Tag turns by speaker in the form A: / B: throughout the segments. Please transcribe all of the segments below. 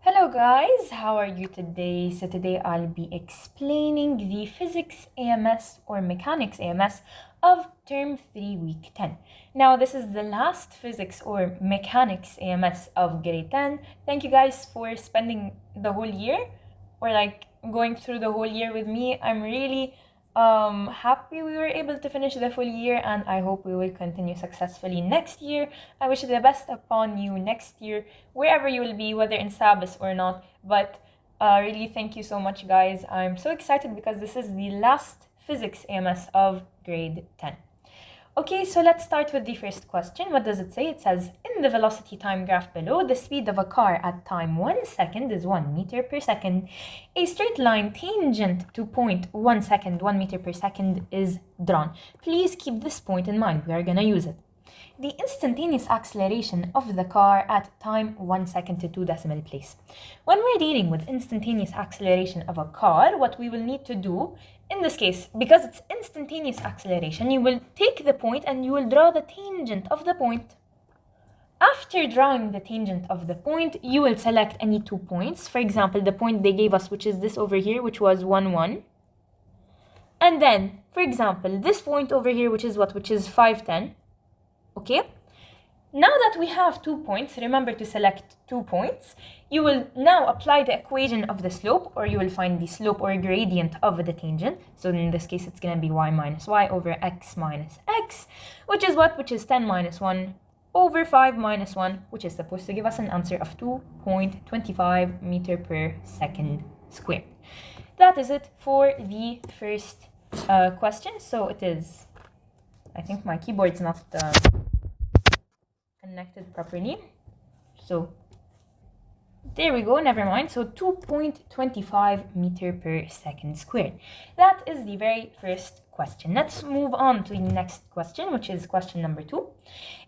A: Hello guys, how are you today? So today I'll be explaining the Physics AMS or Mechanics AMS of Term 3 Week 10. Now this is the last Physics or Mechanics AMS of Grade 10. Thank you guys for spending the whole year or going through the whole year with me. I'm really happy we were able to finish the full year, and I hope we will continue successfully next year. I wish the best upon you next year, wherever you will be, whether in Sabas or not. But really thank you so much, guys. I'm so excited because this is the last Physics AMS of grade 10. Okay, so let's start with the first question. What does it say? It says, in the velocity time graph below, the speed of a car at time 1 second is 1 meter per second. A straight line tangent to point 1 second, 1 meter per second is drawn. Please keep this point in mind. We are going to use it. The instantaneous acceleration of the car at time 1 second to 2 decimal place. When we're dealing with instantaneous acceleration of a car, what we will need to do in this case, because it's instantaneous acceleration, you will take the point and you will draw the tangent of the point. After drawing the tangent of the point, you will select any 2 points. For example, the point they gave us, which is this over here, which was 1, 1. And then, for example, this point over here, which is what? Which is 5, 10. Okay? Now that we have 2 points, remember to select 2 points. You will now apply the equation of the slope, or you will find the slope or gradient of the tangent. So in this case, it's going to be y minus y over x minus x, which is what? Which is 10 minus 1 over 5 minus 1, which is supposed to give us an answer of 2.25 meter per second squared. That is it for the first question. So it is, I think my keyboard's not connected properly. So there we go, never mind. So 2.25 meter per second squared. That is the very first question. Let's move on to the next question, which is question number 2.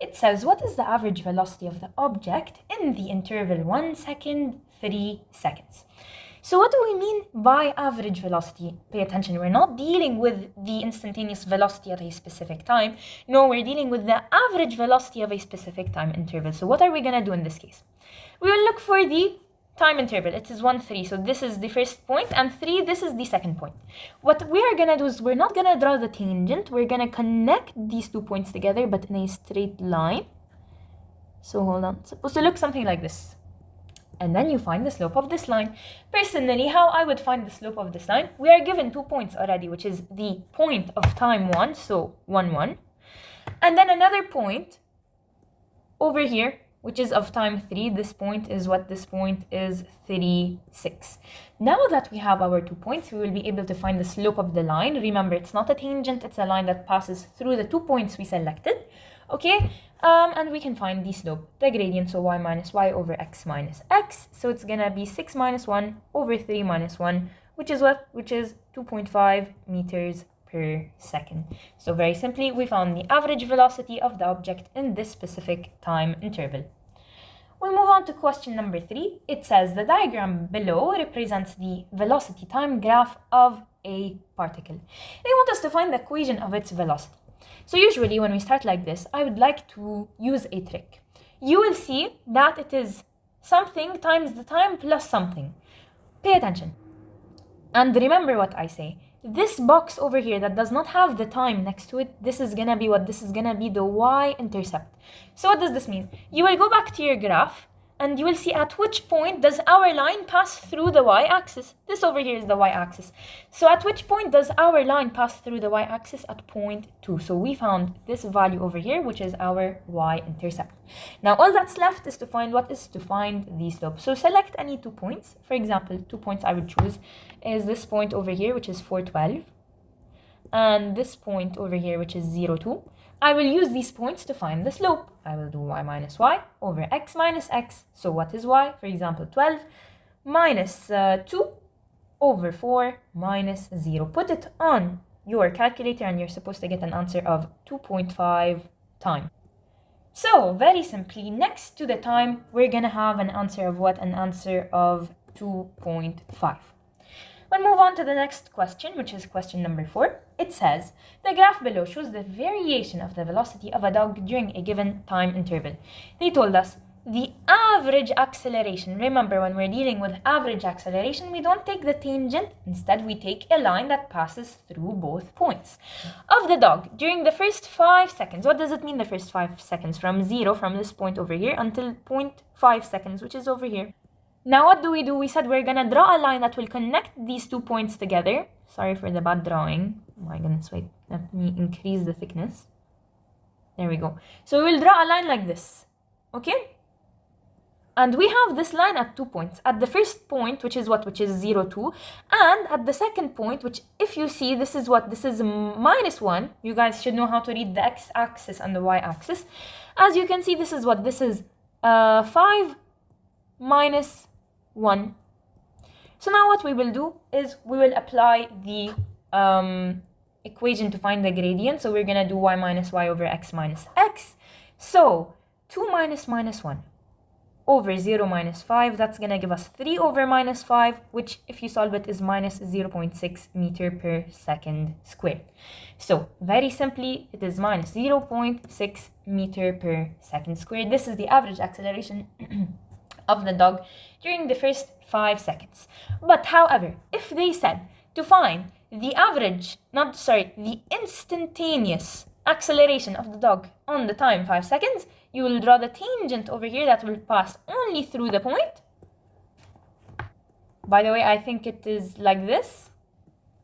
A: It says, what is the average velocity of the object in the interval 1 second, 3 seconds? So what do we mean by average velocity? Pay attention, we're not dealing with the instantaneous velocity at a specific time. No, we're dealing with the average velocity of a specific time interval. So what are we going to do in this case? We will look for the time interval. It is 1, 3. So this is the first point, and 3, this is the second point. What we are going to do is we're not going to draw the tangent. We're going to connect these 2 points together, but in a straight line. So hold on. It's supposed to look something like this. And then you find the slope of this line. Personally, how I would find the slope of this line, we are given 2 points already, which is the point of time 1, so 1, 1. And then another point over here, which is of time 3. This point is what? This point is 3, 6. Now that we have our 2 points, we will be able to find the slope of the line. Remember, it's not a tangent, it's a line that passes through the 2 points we selected. Okay? And we can find the slope, the gradient, so y minus y over x minus x. So it's gonna be 6 minus 1 over 3 minus 1, which is what? Which is 2.5 meters per second. So very simply, we found the average velocity of the object in this specific time interval. We move on to question number 3. It says the diagram below represents the velocity time graph of a particle. They want us to find the equation of its velocity. So usually when we start like this, I would like to use a trick. You will see that it is something times the time plus something. Pay attention. And remember what I say. This box over here that does not have the time next to it, this is going to be what? This is going to be the y-intercept. So what does this mean? You will go back to your graph and you will see at which point does our line pass through the y-axis. This over here is the y-axis. So at which point does our line pass through the y-axis? At point 2. So we found this value over here, which is our y-intercept. Now all that's left is to find what? Is to find the slope. So select any 2 points. For example, 2 points I would choose is this point over here, which is 412. And this point over here, which is 0, 2. I will use these points to find the slope. I will do y minus y over x minus x. So what is y? For example, 12 minus 2 over 4 minus 0. Put it on your calculator and you're supposed to get an answer of 2.5 time. So very simply, next to the time, we're going to have an answer of what? An answer of 2.5. We'll move on to the next question, which is question number 4. It says, the graph below shows the variation of the velocity of a dog during a given time interval. They told us the average acceleration. Remember, when we're dealing with average acceleration, we don't take the tangent. Instead, we take a line that passes through both points of the dog during the first 5 seconds. What does it mean, the first 5 seconds? From 0, from this point over here, until 0.5 seconds, which is over here. Now, what do? We said we're going to draw a line that will connect these 2 points together. Sorry for the bad drawing. Oh my goodness, wait. Let me increase the thickness. There we go. So we'll draw a line like this. Okay? And we have this line at 2 points. At the first point, which is what? Which is 0, 2. And at the second point, which if you see, this is what? This is -1. You guys should know how to read the x-axis and the y-axis. As you can see, this is what? This is 5 minus 1. So now what we will do is we will apply the equation to find the gradient. So we're going to do y minus y over x minus x. So 2 minus -1 over 0 minus 5, that's going to give us 3 over minus 5, which if you solve it is minus 0.6 meter per second squared. So very simply, it is minus 0.6 meter per second squared. This is the average acceleration of the dog during the first 5 seconds. But however, if they said to find the average, the instantaneous acceleration of the dog on the time 5 seconds, you will draw the tangent over here that will pass only through the point. By the way, I think it is like this,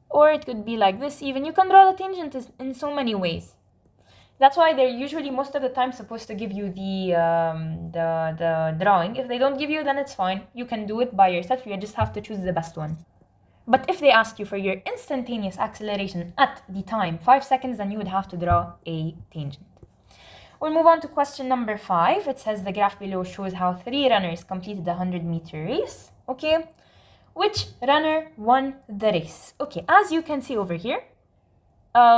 A: or it could be like this even. You can draw the tangent in so many ways. That's why they're usually most of the time supposed to give you the drawing. If they don't give you, then it's fine. You can do it by yourself. You just have to choose the best one. But if they asked you for your instantaneous acceleration at the time 5 seconds, then you would have to draw a tangent. We'll move on to question number 5. It says the graph below shows how 3 runners completed the 100-meter race. Okay, which runner won the race? Okay, as you can see over here,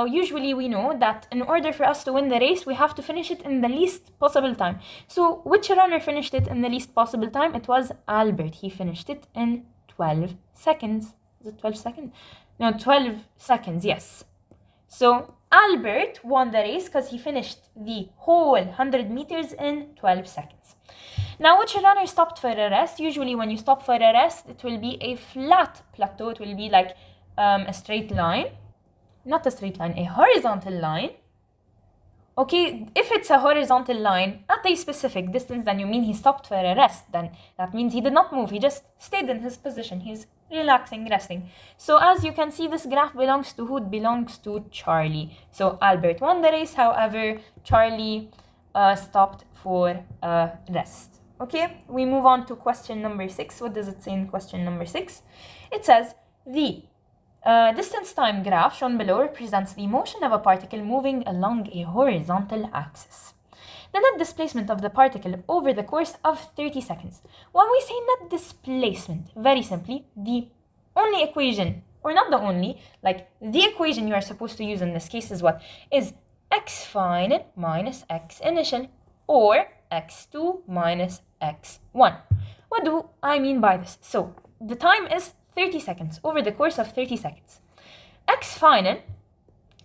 A: usually we know that in order for us to win the race, we have to finish it in the least possible time. So which runner finished it in the least possible time? It was Albert. He finished it in 12 seconds. Is it 12 seconds? No, 12 seconds, yes. So Albert won the race because he finished the whole 100 meters in 12 seconds. Now, which runner stopped for a rest? Usually when you stop for a rest, it will be a flat plateau. It will be like a straight line. Not a straight line, a horizontal line. Okay, if it's a horizontal line at a specific distance, then you mean he stopped for a rest. Then that means he did not move. He just stayed in his position. He's relaxing, resting. So as you can see, this graph belongs to who? It belongs to Charlie. So Albert won the race. However, Charlie stopped for a rest. Okay, we move on to question number 6. What does it say in question number 6? It says the distance time graph shown below represents the motion of a particle moving along a horizontal axis. The net displacement of the particle over the course of 30 seconds. When we say net displacement, very simply, the only equation, or not the only, like the equation you are supposed to use in this case is what? Is x final minus x initial, or x2 minus x1. What do I mean by this? So the time is 30 seconds, over the course of 30 seconds. X final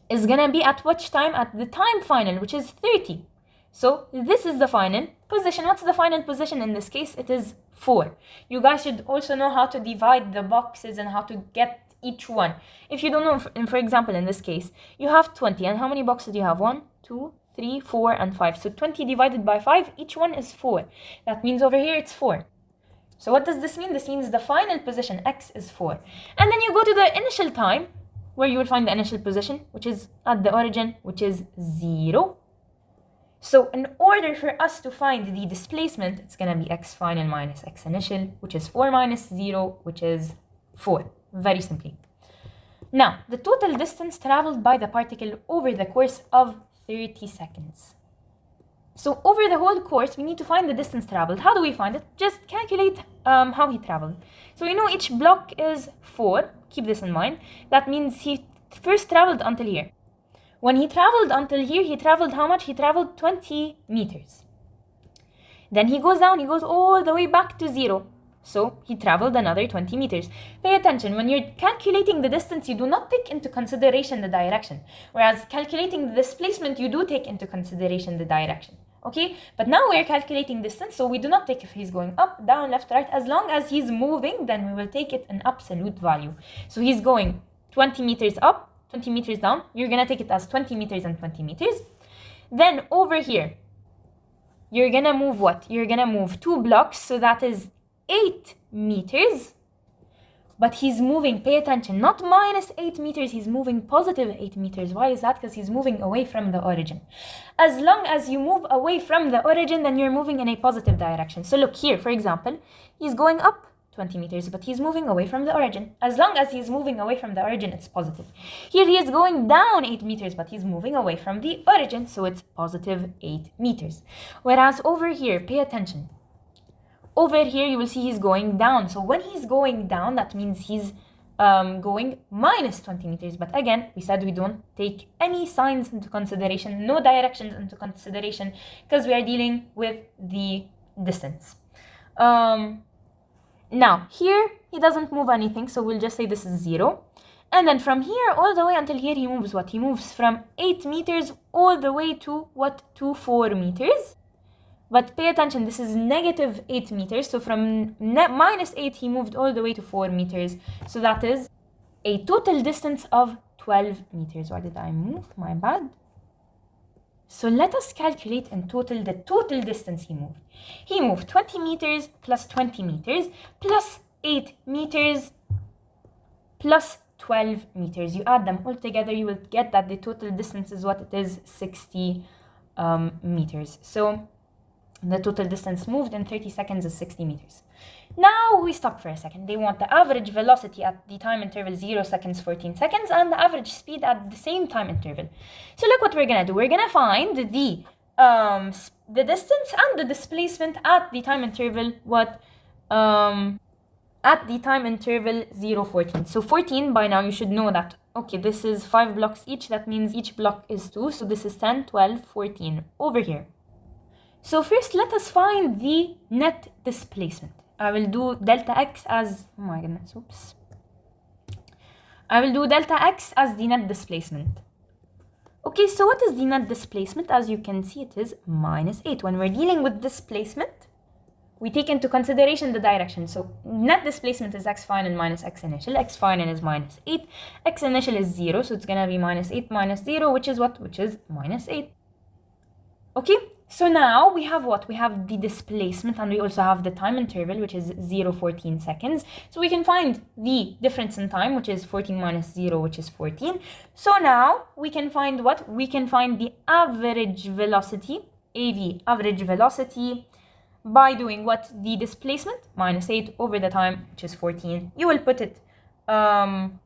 A: is gonna be at which time? At the time final, which is 30. So this is the final position. What's the final position in this case? It is 4. You guys should also know how to divide the boxes and how to get each one. If you don't know, for example, in this case, you have 20. And how many boxes do you have? 1, 2, 3, 4, and 5. So 20 divided by 5, each one is 4. That means over here it's 4. So what does this mean? This means the final position, x, is 4. And then you go to the initial time, where you will find the initial position, which is at the origin, which is 0. So in order for us to find the displacement, it's going to be x final minus x initial, which is 4 minus 0, which is 4. Very simply. Now, the total distance traveled by the particle over the course of 30 seconds. So over the whole course, we need to find the distance traveled. How do we find it? Just calculate how he traveled. So we know each block is 4. Keep this in mind. That means he first traveled until here. When he traveled until here, he traveled how much? He traveled 20 meters. Then he goes down. He goes all the way back to 0. So he traveled another 20 meters. Pay attention, when you're calculating the distance, you do not take into consideration the direction. Whereas calculating the displacement, you do take into consideration the direction. Okay, but now we're calculating distance, so we do not take if he's going up, down, left, right. As long as he's moving, then we will take it an absolute value. So he's going 20 meters up, 20 meters down. You're gonna take it as 20 meters and 20 meters. Then over here, you're gonna move what? You're gonna move 2 blocks, so that is 8 meters. But he's moving, pay attention, not minus 8 meters, he's moving positive 8 meters. Why is that? Because he's moving away from the origin. As long as you move away from the origin, then you're moving in a positive direction. So look here, for example, he's going up 20 meters, but he's moving away from the origin. As long as he's moving away from the origin, it's positive. Here he is going down 8 meters, but he's moving away from the origin, so it's positive 8 meters. Whereas over here, pay attention. Over here, you will see he's going down. So when he's going down, that means he's going minus 20 meters. But again, we said we don't take any signs into consideration, no directions into consideration, because we are dealing with the distance. Now, here, he doesn't move anything, so we'll just say this is 0. And then from here all the way until here, he moves what? He moves from 8 meters all the way to what? To 4 meters. But pay attention, this is negative 8 meters. So from minus 8, he moved all the way to 4 meters. So that is a total distance of 12 meters. Why did I move? My bad. So let us calculate in total the total distance he moved. He moved 20 meters plus 20 meters plus 8 meters plus 12 meters. You add them all together, you will get that the total distance is what it is, 60 meters. So the total distance moved in 30 seconds is 60 meters. Now we stop for a second. They want the average velocity at the time interval 0 seconds, 14 seconds, and the average speed at the same time interval. So look what we're gonna do. We're gonna find the distance and the displacement at the time interval at the time interval 0, 14. So 14, by now you should know that, okay, this is 5 blocks each. That means each block is 2. So this is 10, 12, 14 over here. So first, let us find the net displacement. I will do delta x as, oh my goodness, oops. I will do delta x as the net displacement. Okay, so what is the net displacement? As you can see, it is minus 8. When we're dealing with displacement, we take into consideration the direction. So net displacement is x final minus x initial. X final is minus 8. X initial is 0, so it's going to be minus 8 minus 0, which is what? Which is minus 8. Okay, so now we have what? We have the displacement, and we also have the time interval, which is 0, 14 seconds. So we can find the difference in time, which is 14 minus 0, which is 14. So now we can find what? We can find the average velocity, AV, average velocity, by doing what? The displacement, minus 8 over the time, which is 14. You will put it on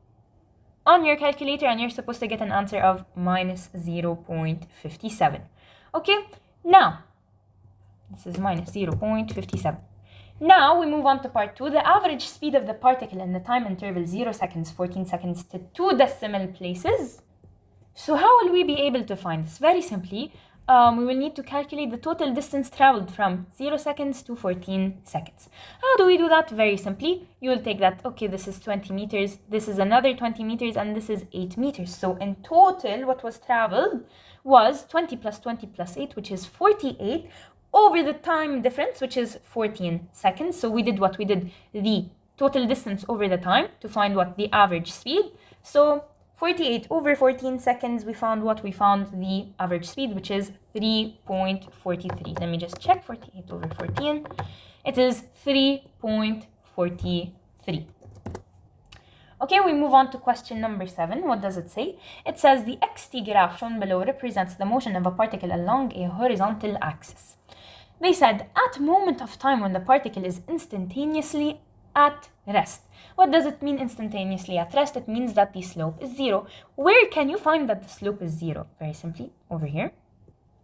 A: your calculator, and you're supposed to get an answer of minus 0.57. Okay, now, this is minus 0.57. Now we move on to part 2, the average speed of the particle in the time interval 0 seconds, 14 seconds to 2 decimal places. So how will we be able to find this? Very simply, we will need to calculate the total distance traveled from 0 seconds to 14 seconds. How do we do that? Very simply, you will take that, okay, this is 20 meters, this is another 20 meters, and this is 8 meters. So in total, what was traveled was 20 plus 20 plus 8, which is 48, over the time difference, which is 14 seconds. So we did what? We did the total distance over the time to find what? The average speed. So 48 over 14 seconds, we found what? We found the average speed, which is 3.43. Let me just check 48 over 14. It is 3.43. Okay, we move on to question number 7. What does it say? It says the xt graph shown below represents the motion of a particle along a horizontal axis. They said at moment of time when the particle is instantaneously at rest. What does it mean instantaneously at rest? It means that the slope is 0. Where can you find that the slope is 0? Very simply, over here.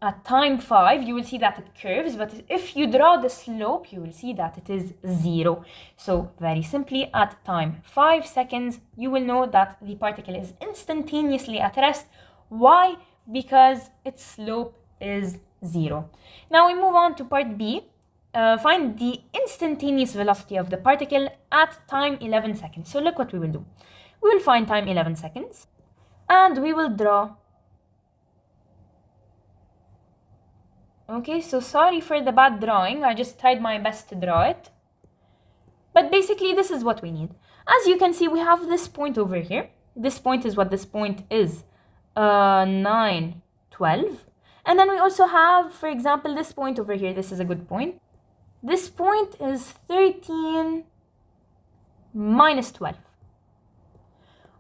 A: At time 5, you will see that it curves, but if you draw the slope, you will see that it is 0. So very simply, at time 5 seconds, you will know that the particle is instantaneously at rest. Why? Because its slope is 0. Now we move on to part B. Find the instantaneous velocity of the particle at time 11 seconds. So look what we will do. We will find time 11 seconds, and we will draw Okay, so sorry for the bad drawing. I just tried my best to draw it. But basically, this is what we need. As you can see, we have this point over here. This point is what this point is. 9, 12. And then we also have, for example, this point over here. This is a good point. This point is 13 minus 12.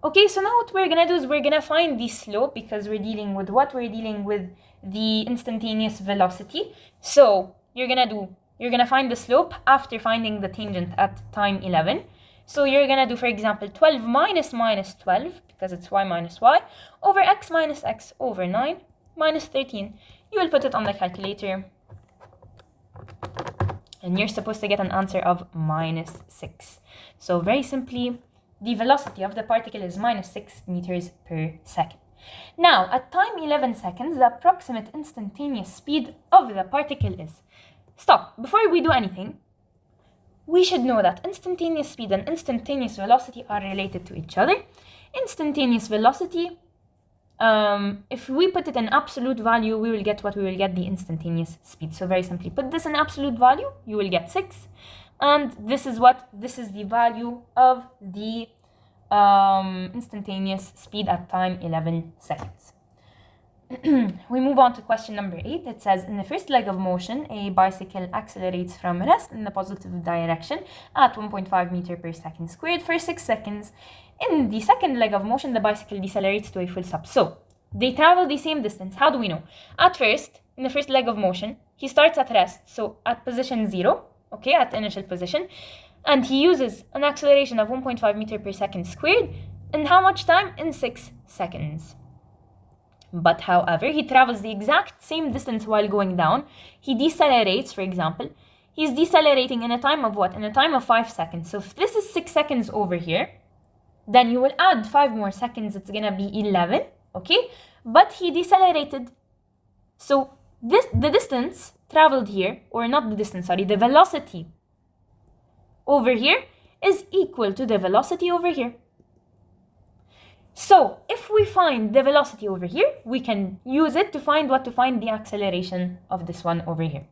A: Okay, so now what we're gonna do is we're gonna find the slope, because we're dealing with what? We're dealing with the instantaneous velocity. So you're gonna find the slope after finding the tangent at time 11. So you're gonna do, for example, 12 minus 12, because it's y minus y, over x minus x over 9 minus 13. You will put it on the calculator, and you're supposed to get an answer of minus 6. So very simply, the velocity of the particle is minus 6 meters per second. Now, at time 11 seconds, the approximate instantaneous speed of the particle is... Stop. Before we do anything, we should know that instantaneous speed and instantaneous velocity are related to each other. Instantaneous velocity, if we put it in absolute value, we will get what? We will get the instantaneous speed. So very simply, put this in absolute value, you will get 6. And this is what? This is the value of the instantaneous speed at time 11 seconds. We move on to question number 8. It says, in the first leg of motion, a bicycle accelerates from rest in the positive direction at 1.5 meter per second squared for 6 seconds. In the second leg of motion, the bicycle decelerates to a full stop. So they travel the same distance. How do we know? At first, in the first leg of motion, he starts at rest, so at position 0, okay, at initial position, and he uses an acceleration of 1.5 meter per second squared. In how much time? In 6 seconds. But however, he travels the exact same distance while going down. He decelerates, for example. He's decelerating in a time of what? In a time of 5 seconds. So if this is 6 seconds over here, then you will add 5 more seconds. It's gonna be 11, okay? But he decelerated. So the distance traveled here, or not the distance, sorry, the velocity over here is equal to the velocity over here. So if we find the velocity over here, we can use it to find what? To find the acceleration of this one over here.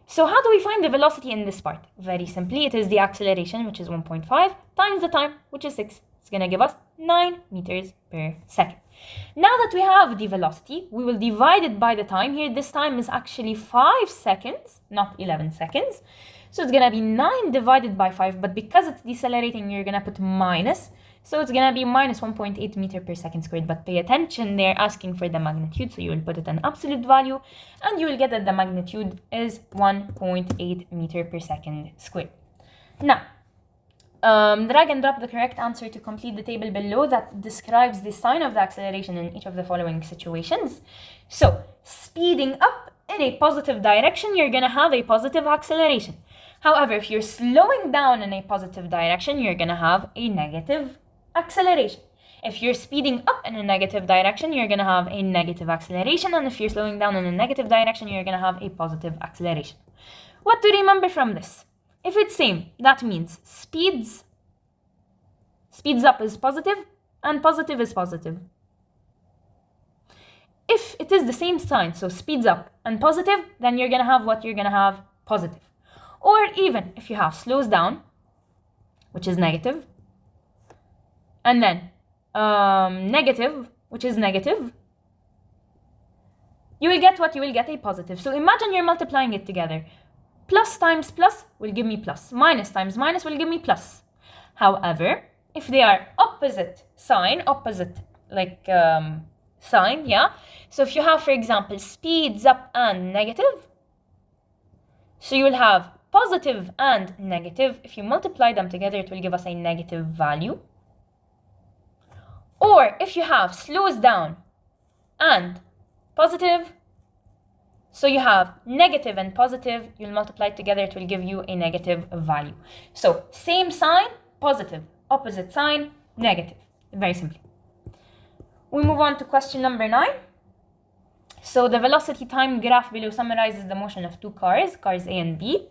A: So how do we find the velocity in this part? Very simply, it is the acceleration, which is 1.5, times the time, which is 6. It's going to give us 9 meters per second. Now that we have the velocity, we will divide it by the time. Here, this time is actually 5 seconds, not 11 seconds. So it's going to be 9 divided by 5, but because it's decelerating, you're going to put minus. So it's going to be minus 1.8 meter per second squared. But pay attention, they're asking for the magnitude. So you will put it in absolute value, and you will get that the magnitude is 1.8 meter per second squared. Now, drag and drop the correct answer to complete the table below that describes the sign of the acceleration in each of the following situations. So, speeding up in a positive direction, you're going to have a positive acceleration. However, if you're slowing down in a positive direction, you're going to have a negative acceleration. If you're speeding up in a negative direction, you're going to have a negative acceleration. And if you're slowing down in a negative direction, you're going to have a positive acceleration. What to remember from this? If it's same, that means speeds up is positive and positive is positive. If it is the same sign, so speeds up and positive, then you're going to have what? You're going to have positive. Or even if you have slows down, which is negative, and then negative, which is negative, you will get what? You will get a positive. So imagine you're multiplying it together. Plus times plus will give me plus. Minus times minus will give me plus. However, if they are opposite sign, sign, yeah? So if you have, for example, speeds up and negative, so you will have positive and negative. If you multiply them together, it will give us a negative value. Or if you have slows down and positive, so you have negative and positive, you'll multiply together, it will give you a negative value. So same sign, positive, opposite sign, negative. Very simply. We move on to question number 9. So the velocity time graph below summarizes the motion of two cars A and B.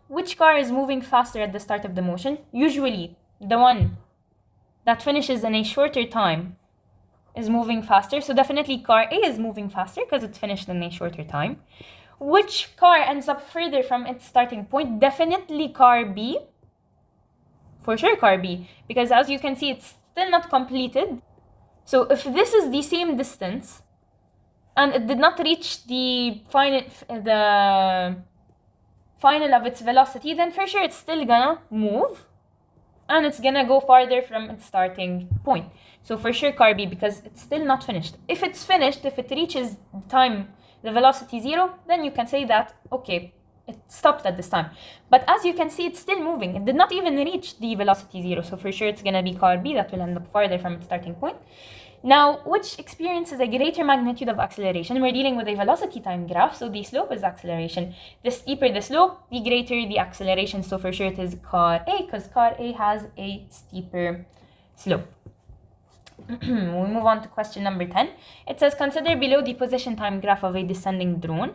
A: Which car is moving faster at the start of the motion? Usually the one that finishes in a shorter time is moving faster. So definitely car A is moving faster because it's finished in a shorter time. Which car ends up further from its starting point? Definitely car B. For sure car B, because as you can see, it's still not completed. So if this is the same distance and it did not reach the final of its velocity, then for sure it's still gonna move and it's gonna go farther from its starting point. So for sure car B, because it's still not finished. If it's finished, if it reaches the velocity 0, then you can say that, okay, it stopped at this time. But as you can see, it's still moving. It did not even reach the velocity 0. So for sure it's gonna be car B that will end up farther from its starting point. Now, which experiences a greater magnitude of acceleration? We're dealing with a velocity time graph, so the slope is acceleration. The steeper the slope, the greater the acceleration. So for sure it is car A, because car A has a steeper slope. We move on to question number 10. It says, consider below the position time graph of a descending drone.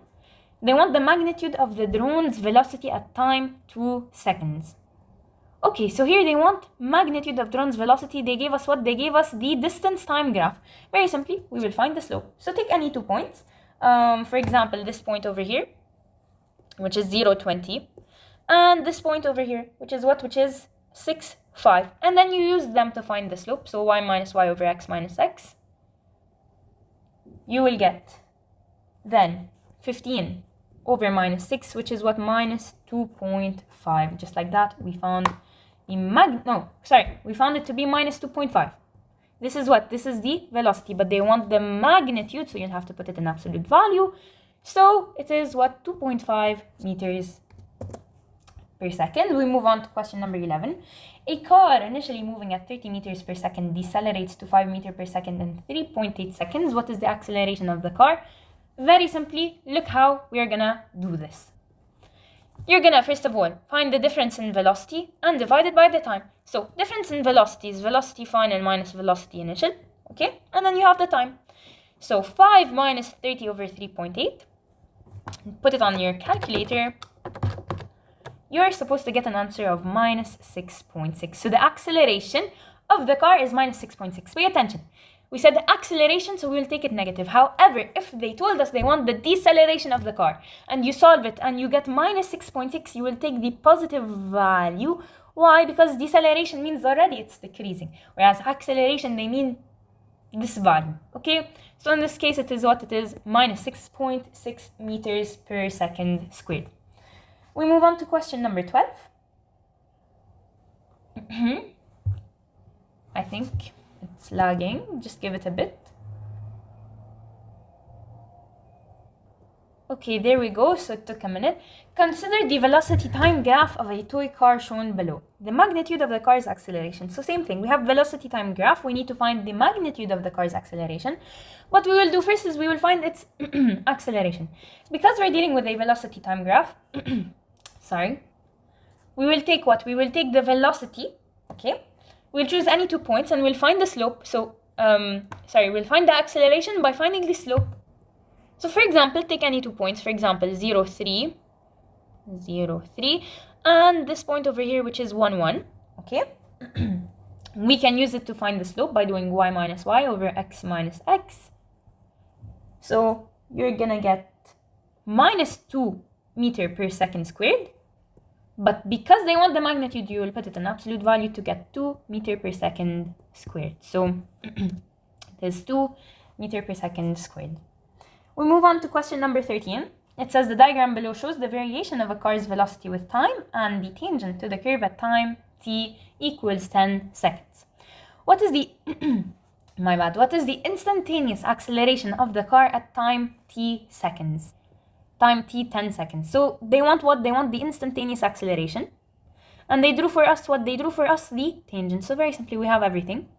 A: They want the magnitude of the drone's velocity at time 2 seconds. Okay, so here they want magnitude of drone's velocity. They gave us what? They gave us the distance time graph. Very simply, we will find the slope. So take any 2 points. For example, this point over here, which is 0, 20. And this point over here, which is what? Which is 6, 5. And then you use them to find the slope. So y minus y over x minus x. You will get then 15 over minus 6, which is what? Minus 2.5. Just like that, we found we found it to be minus 2.5. This is what? This is the velocity, but they want the magnitude, so you have to put it in absolute value. So it is what? 2.5 meters per second. We move on to question number 11. A car initially moving at 30 meters per second decelerates to 5 meters per second in 3.8 seconds. What is the acceleration of the car? Very simply, look how we are gonna do this. You're gonna, first of all, find the difference in velocity and divide it by the time. So, difference in velocity is velocity final minus velocity initial, okay? And then you have the time. So, 5 minus 30 over 3.8. Put it on your calculator. You're supposed to get an answer of minus 6.6. So, the acceleration of the car is minus 6.6. Pay attention. We said the acceleration, so we'll take it negative. However, if they told us they want the deceleration of the car, and you solve it and you get minus 6.6, you will take the positive value. Why? Because deceleration means already it's decreasing, whereas acceleration, they mean this value, okay? So in this case, it is what it is, minus 6.6 meters per second squared. We move on to question number 12. I think it's lagging, just give it a bit. Okay, there we go, so it took a minute. Consider the velocity time graph of a toy car shown below. The magnitude of the car's acceleration. So same thing, we have velocity time graph, we need to find the magnitude of the car's acceleration. What we will do first is we will find its acceleration. Because we're dealing with a velocity time graph, we will take what? We will take the velocity, okay? We'll choose any 2 points and we'll find the slope. So, we'll find the acceleration by finding the slope. So, for example, take any 2 points. For example, 0, 3, and this point over here, which is 1, 1, okay? We can use it to find the slope by doing y minus y over x minus x. So, you're gonna get minus 2 meters per second squared. But because they want the magnitude, you will put it in absolute value to get 2 meters per second squared. So there's 2 meters per second squared. We move on to question number 13. It says the diagram below shows the variation of a car's velocity with time and the tangent to the curve at time t equals 10 seconds. What is the what is the instantaneous acceleration of the car at time t seconds? Time t 10 seconds. So they want what? They want the instantaneous acceleration. And they drew for us what? They drew for us the tangent. So very simply, we have everything.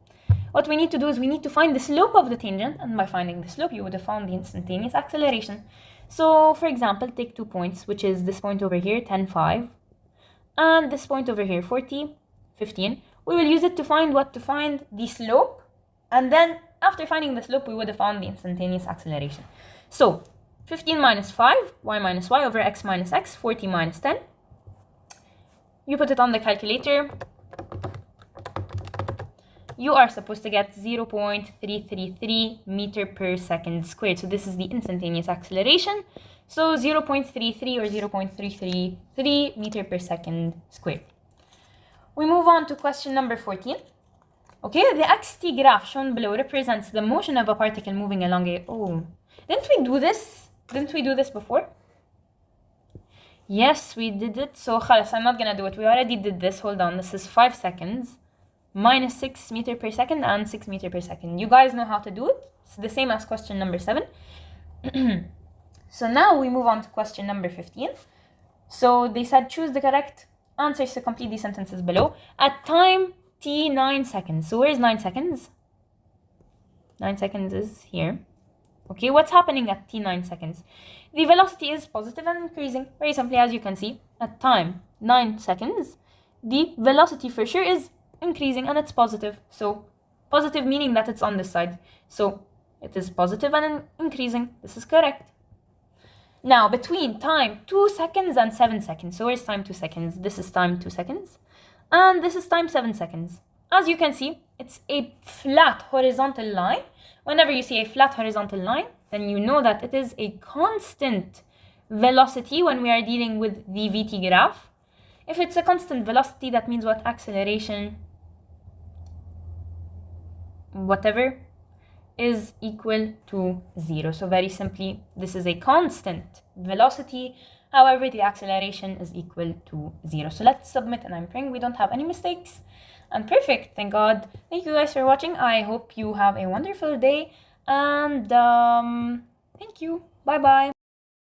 A: What we need to do is we need to find the slope of the tangent. And by finding the slope, you would have found the instantaneous acceleration. So for example, take 2 points, which is this point over here, 10, 5. And this point over here, 40, 15. We will use it to find what? To find the slope. And then after finding the slope, we would have found the instantaneous acceleration. So 15 minus 5, y minus y over x minus x, 40 minus 10. You put it on the calculator. you are supposed to get 0.333 meter per second squared. So this is the instantaneous acceleration. So 0.33 or 0.333 meter per second squared. We move on to question number 14. Okay, the xt graph shown below represents the motion of a particle moving along a... Oh, didn't we do this? Didn't we do this before? Yes, we did it. So خلاص, I'm not gonna do it. We already did this. Hold on. This is 5 seconds. Minus 6 meter per second and 6 meter per second. You guys know how to do it. It's the same as question number 7. So now we move on to question number 15. So they said choose the correct answers to complete these sentences below. At time t 9 seconds. So where's 9 seconds? 9 seconds is here. Okay, what's happening at t 9 seconds? The velocity is positive and increasing. Very simply, as you can see, at time 9 seconds, the velocity for sure is increasing and it's positive. So positive meaning that it's on this side. So it is positive and increasing. This is correct. Now between time 2 seconds and 7 seconds. So where's time 2 seconds? This is time 2 seconds. And this is time 7 seconds. As you can see, it's a flat horizontal line. Whenever you see a flat horizontal line, then you know that it is a constant velocity when we are dealing with the VT graph. If it's a constant velocity, that means what? Acceleration, whatever, is equal to 0. So very simply, this is a constant velocity. However, the acceleration is equal to 0. So let's submit, and I'm praying we don't have any mistakes. And perfect, thank God. Thank you guys for watching. I hope you have a wonderful day. And thank you. Bye-bye.